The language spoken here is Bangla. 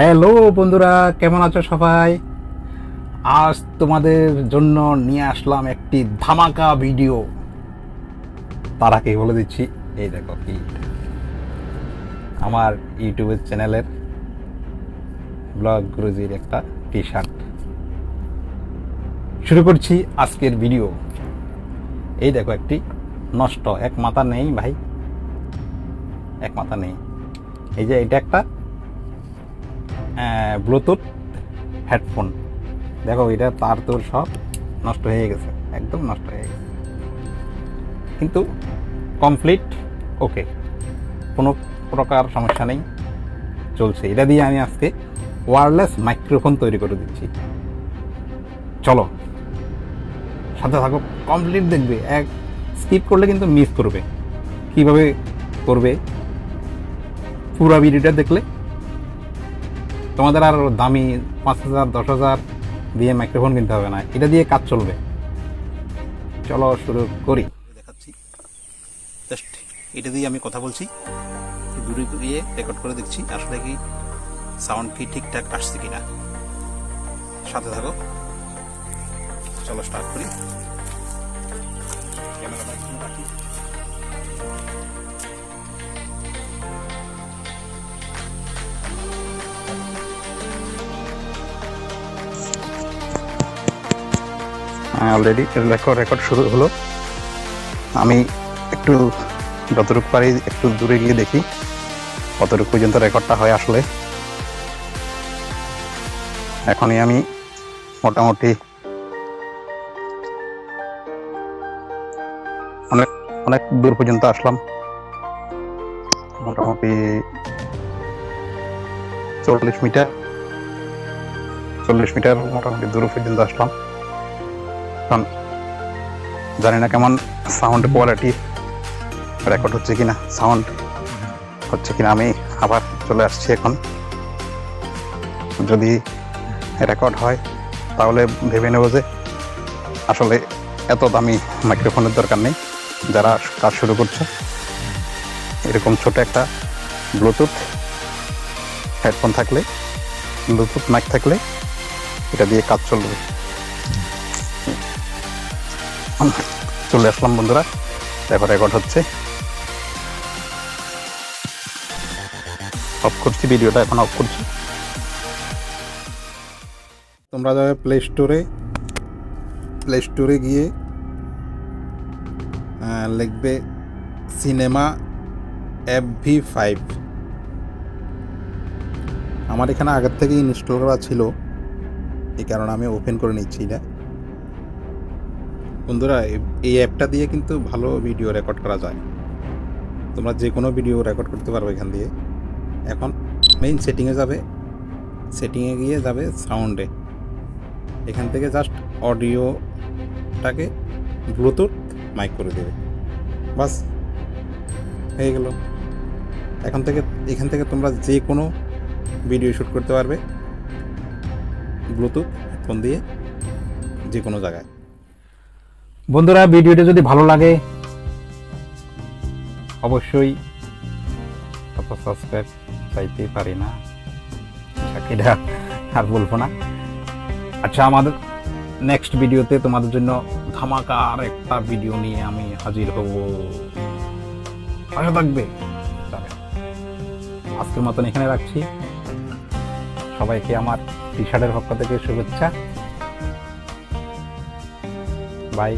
হ্যালো বন্ধুরা, কেমন আছো সবাই? আজ তোমাদের জন্য নিয়ে আসলাম একটি ধামাকা ভিডিও। তার আগে বলে দিচ্ছি, এই দেখো কি আমার ইউটিউবের চ্যানেলের ব্লগ গুরুজির একটা টি শার্ট। শুরু করছি আজকের ভিডিও। এই দেখো একটি নষ্ট, এক মাথা নেই ভাই, এক মাথা নেই। এই যে এটা একটা ব্লুটুথ হেডফোন। দেখো এটা তার তোর সব নষ্ট হয়ে গেছে, একদম নষ্ট হয়ে গেছে, কিন্তু কমপ্লিট ওকে, কোনো প্রকার সমস্যা নেই, চলছে। এটা দিয়ে আমি আজকে ওয়্যারলেস মাইক্রোফোন তৈরি করে দিচ্ছি। চলো সাথে থাকো, কমপ্লিট দেখবে। এক স্কিপ করলে কিন্তু মিস করবে। কিভাবে করবে পুরো ভিডিওটা দেখলে তোমাদের আর দামি 5,000 10,000 দিয়ে মাইক্রোফোন কিনতে হবে না, এটা দিয়ে কাজ চলবে। চলো শুরু করি। দেখাচ্ছি, জাস্ট এটা দিয়ে আমি কথা বলছি, দূরে গিয়ে রেকর্ড করে দেখছি আসলে কি সাউন্ড কি ঠিকঠাক আসছে কিনা। সাথে থাকো, চলো স্টার্ট করি। ক্যামেরাটা একটু রাখি। অলরেডি রেকর্ড শুরু হলো। আমি একটু যতটুকু পারি একটু দূরে গিয়ে দেখি কতটুকু পর্যন্ত রেকর্ডটা হয় আসলে। এখনই আমি মোটামুটি অনেক অনেক দূর পর্যন্ত আসলাম, মোটামুটি 40 মিটার মোটামুটি দূর পর্যন্ত আসলাম। এখন জানি না কেমন সাউন্ড কোয়ালিটি, রেকর্ড হচ্ছে কিনা, সাউন্ড হচ্ছে কিনা। আমি আবার চলে আসছি এখন। যদি রেকর্ড হয় তাহলে ভেবে নেব যে আসলে এত দামি মাইক্রোফোনের দরকার নেই। যারা কাজ শুরু করছে এরকম ছোট একটা ব্লুটুথ হেডফোন থাকলে, ব্লুটুথ মাইক থাকলে এটা দিয়ে কাজ চলবে। চলে আসলাম বন্ধুরা, দেখো রেকর্ড হচ্ছে। অফ করছি ভিডিওটা, এখন অফ করছি। তোমরা যাবে প্লে স্টোরে গিয়ে লিখবে সিনেমা FV5। আমার এখানে আগের থেকে ইনস্টল করা ছিল, এই কারণে আমি ওপেন করে নিচ্ছি না। বন্ধুরা, এই অ্যাপটা দিয়ে কিন্তু ভালো ভিডিও রেকর্ড করা যায়। তোমরা যে কোনো ভিডিও রেকর্ড করতে পারবে এখান দিয়ে। এখন মেইন সেটিংয়ে যাবে, সেটিংয়ে গিয়ে যাবে সাউন্ডে। এখান থেকে জাস্ট অডিওটাকে ব্লুটুথ মাইক করে দেবে, বাস হয়ে গেল। এখান থেকে তোমরা যে কোনো ভিডিও শ্যুট করতে পারবে ব্লুটুথ হেডফোন দিয়ে, যে কোনো জায়গায়। বন্ধুরা, ভিডিওটা যদি ভালো লাগে অবশ্যই সাবস্ক্রাইব চাইতে পারি না, এটা আর বলবো না। আচ্ছা, আমাদের নেক্সট ভিডিওতে তোমাদের জন্য ধামাকার একটা ভিডিও নিয়ে আমি হাজির হব, পাশে থাকবে। আজকের মতন এখানে রাখছি। সবাইকে আমার টি শার্টের পক্ষ থেকে শুভেচ্ছা। বাই।